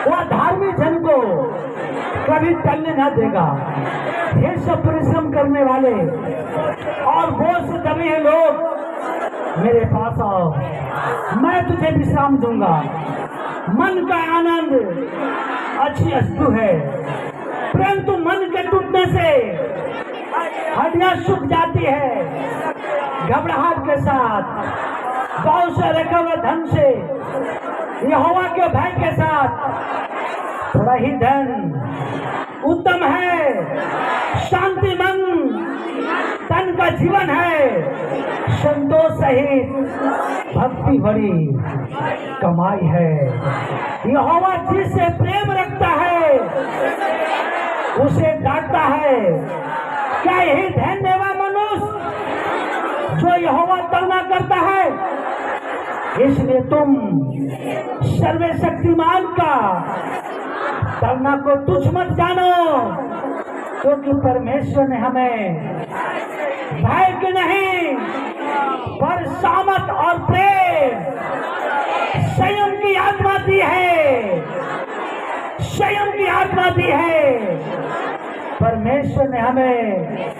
वह धार्मिक जन को कभी टलने न देगा। ये सब परिश्रम करने वाले और बोझ से दबे हैं लोग, मेरे पास आओ, मैं तुझे विश्राम दूंगा। मन का आनंद अच्छी वस्तु है, परंतु मन के टूटने से हड्डियां सूख जाती है। घबराहट के साथ, बहुत से रखे हुए धन से, यहोवा के भय के साथ थोड़ा ही धन उत्तम है। शांति मन तन का जीवन है। संतोष सहित भक्ति बड़ी कमाई है। यहोवा जिससे प्रेम रखता है उसे डांटता है। क्या यही धन्यवाद मनुष्य जो यहोवा तलना करता है? इसलिए तुम सर्वशक्तिमान का तलना को तुच्छ मत जानो, क्योंकि परमेश्वर ने हमें भय के नहीं पर सामर्थ और प्रेम संयम की आत्मा दी है। संयम की आत्मा दी है। परमेश्वर ने हमें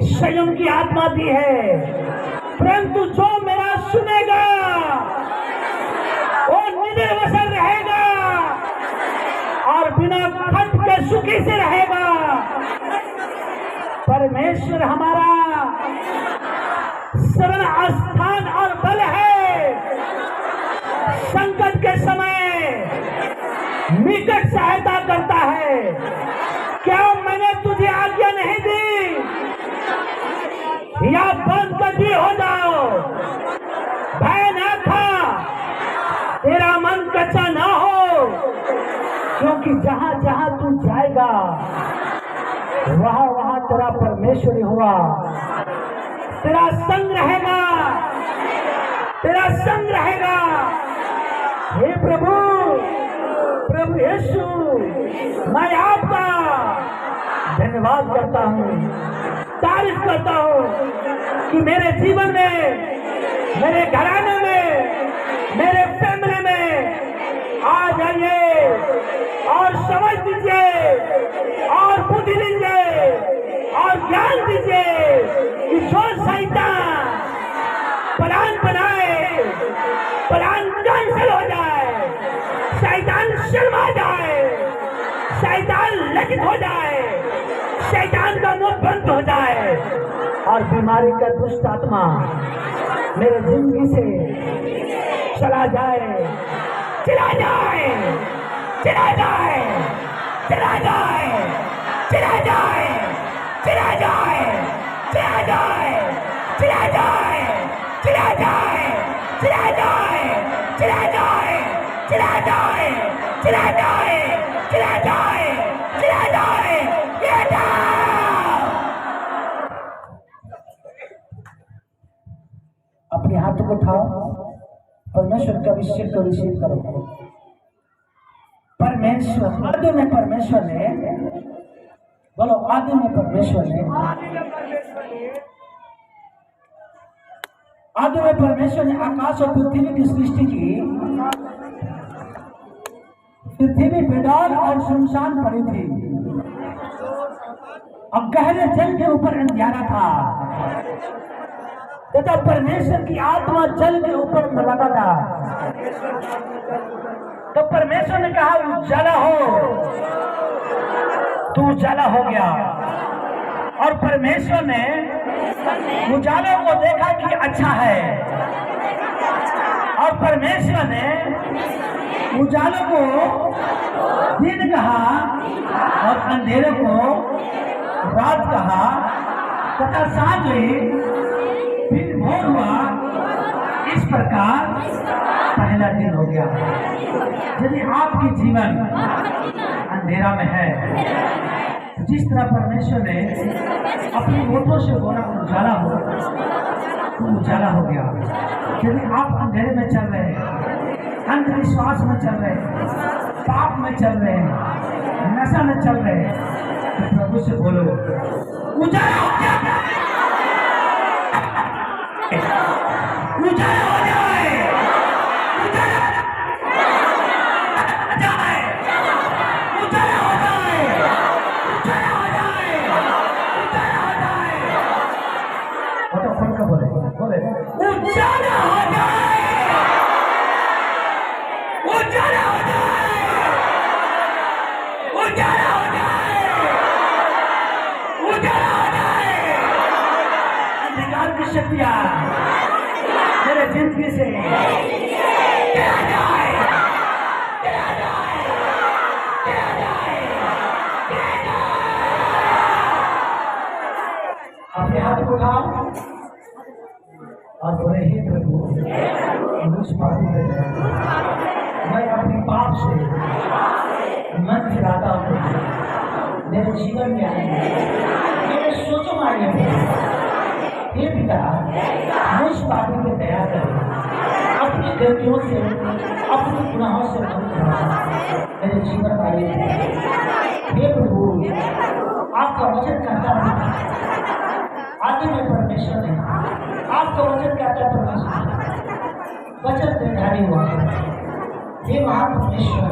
संयम की आत्मा दी है। परंतु जो मेरा सुनेगा वो निर्वसन रहेगा और बिना खट के सुखी से रहेगा। परमेश्वर हमारा शरण स्थान और बल है। संकट के समय निकट सहायता करता है। क्या मैंने तुझे आज्ञा नहीं दी? या बंद कभी हो जाओ, भय न खा, तेरा मन कच्चा ना हो, क्योंकि जहां जहां तू जाएगा वहां वहां तेरा परमेश्वर हुआ, तेरा संग रहेगा, तेरा संग रहेगा। हे प्रभु, प्रभु यीशु, मैं आपका धन्यवाद करता हूँ, तारीफ करता हूँ कि मेरे जीवन में, मेरे घराने में, मेरे फैमिली में आ जाइए और समझ दीजिए और बुद्धि दीजिए और ज्ञान दीजिए कि जो शैतान प्लान बनाए, प्लान कैंसिल हो जाए, शैतान शर्मा जाए, शैतान लज्जित हो जाए, शैतान का मुंह बंद हो जाए और बीमारी का दुष्ट आत्मा मेरे जिंदगी से चला जाए, चला जाए, चला जाए, चला जाए, चला जाए, चला जाए, चला जाए, चला जाए, चला जाए, चला जाए, चला जाए, चला जाए, चला जाए, चला जाए, चला जाए, चला जाए। अपने हाथों को उठाओ, परमेश्वर का अभिषेक को रिसीव करो। परमेश्वर आदि में, परमेश्वर ने, बोलो आदि में परमेश्वर ने, आदि में परमेश्वर ने आकाश और पृथ्वी की सृष्टि की। पृथ्वी बेदार और सुनसान पड़ी थी और गहरे जल के ऊपर अंधियारा था तथा परमेश्वर की आत्मा जल के ऊपर मंडराता था। तो परमेश्वर ने कहा उजाला हो, तो उजाला हो गया। और परमेश्वर ने उजाले को देखा कि अच्छा है, और परमेश्वर ने उजाले को दिन कहा और अंधेरे को रात कहा, तथा सांझ हुई फिर भोर हुआ। इस प्रकार पहला दिन हो गया। यदि आपकी जीवन अंधेरा में है, जिस तरह परमेश्वर ने अपनी ओठों से बोला उजाला हो, तो उजाला हो गया। यदि आप अंधेरे में चल रहे हैं, अंधविश्वास में चल रहे हैं, पाप में चल रहे हैं, नशा में चल रहे हैं, तो प्रभु से बोलो उजाला हो जाए, उजाला हो जाए, उजाला जाए, अधिकार की शक्तियां मेरे जिंदगी से अपने हाथ को उठाओ और बोले हे प्रभु मुझ पापी पे मैं अपने पाप से मन फिराता हूँ, मेरे जीवन में आए मेरे सोचो मारे हे पिता मुझ पापी पे दया करें, अपनी गलतियों से अपने गुनाहों से मेरे जीवन में आए। हे प्रभु आपका वचन कहता है आगे में परमेश्वर है, आपका वचन कहता है परमेश्वर वचन निर्धारित हुआ है। हे महान परमेश्वर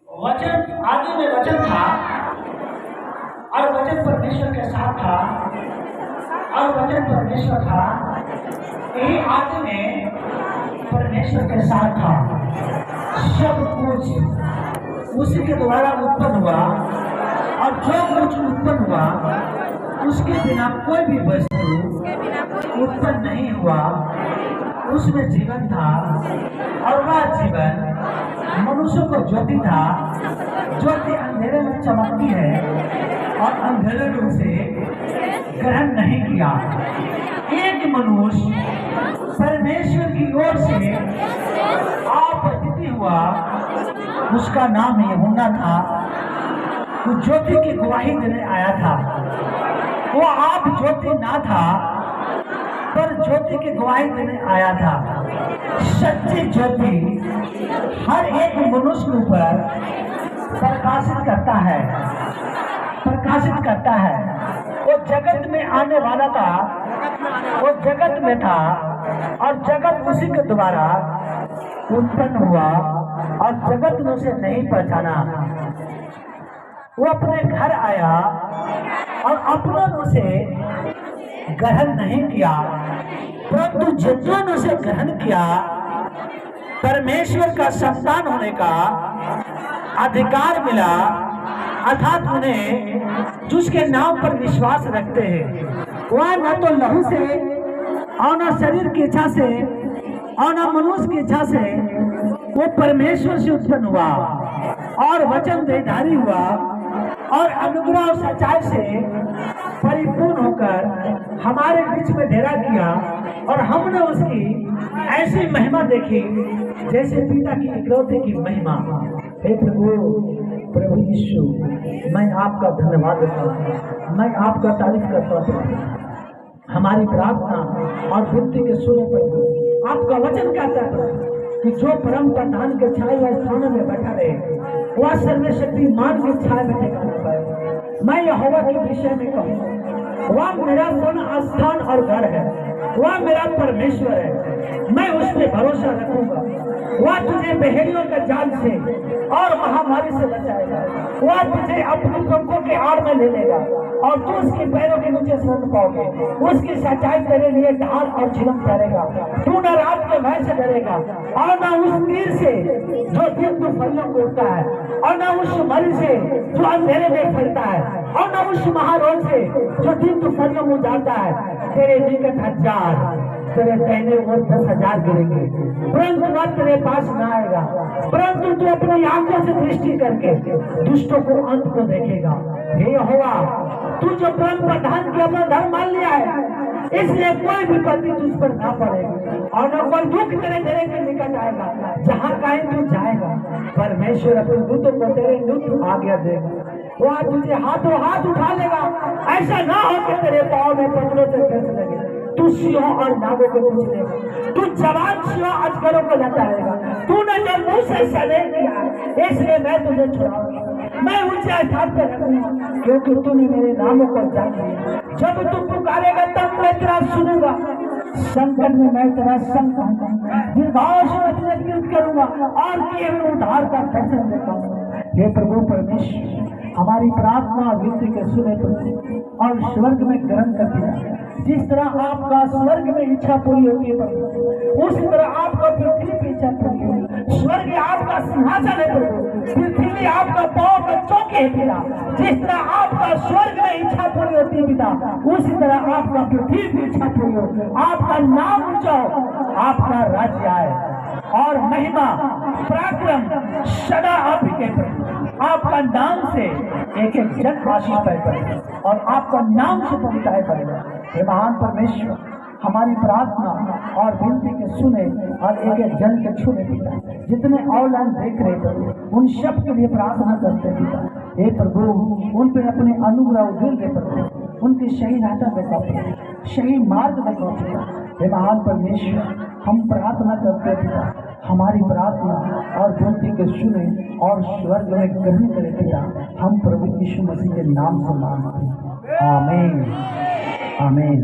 वचन आगे में वचन था और वचन परमेश्वर के साथ था और वचन परमेश्वर था, यही आगे में परमेश्वर के साथ था। सब कुछ उसी के द्वारा उत्पन्न हुआ और जो कुछ उत्पन्न हुआ उसके बिना कोई भी वस्तु उत्पन्न नहीं हुआ। उसमें जीवन था और वह जीवन मनुष्य को ज्योति था। ज्योति अंधेरे में चमकती है और अंधेरे ने उसे ग्रहण नहीं किया। एक मनुष्य परमेश्वर की ओर से आपतित हुआ, उसका नाम यूहन्ना था। वो ज्योति की गवाही देने आया था। वो आप ज्योति ना था पर ज्योति की गवाही देने आया था। सच्ची ज्योति हर एक मनुष्य पर प्रकाशित करता है, प्रकाशित करता है। वो जगत में आने वाला था, वो जगत में था और जगत उसी के द्वारा उत्पन्न हुआ और जगत ने उसे नहीं पहचाना। वो अपने घर आया और अपनों ने उसे ग्रहण नहीं किया, परंतु जिन्होंने ने उसे ग्रहण किया परमेश्वर का संतान होने का अधिकार मिला। अर्थात उन्हें जिसके नाम पर विश्वास रखते हैं वह न तो लहू से और न शरीर की इच्छा से और न मनुष्य की इच्छा से, वो परमेश्वर से उत्पन्न हुआ और वचन देहधारी हुआ और अनुग्रह और सच्चाई से परिपूर्ण होकर हमारे बीच में डेरा किया। और हमने उसकी ऐसी महिमा देखी जैसे पिता की इकलौते की महिमा। हे प्रभु, प्रभु यीशु, मैं आपका धन्यवाद देता हूँ, मैं आपका तारीफ करता हूँ। हमारी प्रार्थना और विनती के सुने पर आपका वचन कहता है कि जो परम प्रधान के छाए हुए स्थानों में बैठा रहे वह सर्वशक्तिमान की छाया में ठिकाना पाए। मैं यहोवा के विषय में कहूँ, वह मेरा पूर्ण स्थान और घर है, वह मेरा परमेश्वर है, मैं उस पर भरोसा रखूंगा। वह तुझे बहेड़ियों के जाल से और महामारी से बचाएगा। वह तुझे अपनी पंखों के आड़ में ले लेगा और तू उसके पैरों के नीचे सुन पाओगे। उसकी सच्चाई तेरे लिए ढाल और झिलम ठहरेगा। तू न रात के भय से डरेगा और न उस तीर से जो दिन दुपहरियों को उड़ता है और न उस मरी से जो अंधेरे में फैलता है और न उस महारोग से जो दिन दुपहरियों में उजाड़ता है। तेरे निकट 1000 तेरे कहने और 10,000 गिरेंगे, परंतु न तेरे पास न आएगा। परंतु तू अपनी आंखों से दृष्टि करके दुष्टों को अंत को देखेगा। हे यहोवा, तू जो परम प्रधान की अपना धर्म मान लिया है, इसलिए कोई विपत्ति तुझ पर ना पड़ेगी और न कोई दुख तेरे तेरे के निकट आएगा। जहाँ कहीं तू जाएगा परमेश्वर अपने दूतों को तेरे नियुक्त आज्ञा देगा। वह तुझे हाथों हाथ उठा लेगा, ऐसा ना हो कि तेरे पाँव में पत्थरों से फंस लगे। तू सिंहों और नागों को पूछ लेगा, तू जवान सिंहों अजगरों को लताड़ेगा। तूने जो मुंह से सने किया इसलिए मैं तुझे छुड़ाऊंगा, मैं ऊंचे स्थान पर रखूंगा, क्योंकि तूने मेरे नामों को जान लिया। जब तू पुकारेगा तब मैं तेरा सुनूंगा, संकट में मैं तेरा संग कहूंगा, दीर्घायु से मैं तुझे कीर्त करूंगा और किए हुए उद्धार का दर्शन देता हूँ। हे प्रभु परमेश्वर, हमारी प्रार्थना विनती के सुने और स्वर्ग में ग्रहण कर दिया। जिस तरह आपका स्वर्ग में इच्छा पूरी होती है उसी तरह आपका पृथ्वी की इच्छा पूरी आपका सिंहासन है प्रभु, पृथ्वी आपका पांव का चौकी है पिता। जिस तरह आपका स्वर्ग में इच्छा पूरी होती है पिता, उसी तरह आपका पृथ्वी की इच्छा पूरी हो। आपका नाम ऊंचा हो, आपका राज्य आए और महिमा पराक्रम सदा आप ही के प्रभु। आपका नाम से एक एक जन आशीष पाए पड़े और आपका नाम से पवित्र है पड़ेगा। हे महान परमेश्वर, हमारी प्रार्थना और विनती के सुने और एक एक जन के छूने पिता। जितने ऑनलाइन देख रहे थे उन सब के लिए प्रार्थना करते पिता। हे प्रभु, उन पर अपने अनुग्रह उदिल दे पड़ते, उनकी सही रास्ता देखा, सही मार्ग देखा पिता। हे महान परमेश्वर, हम प्रार्थना करते पिता, हमारी प्रार्थना और विनती के सुने और स्वर्ग में ग्रहण करे पिता। हम प्रभु यीशु मसीह के नाम से मांगते हैं, आमीन आमीन।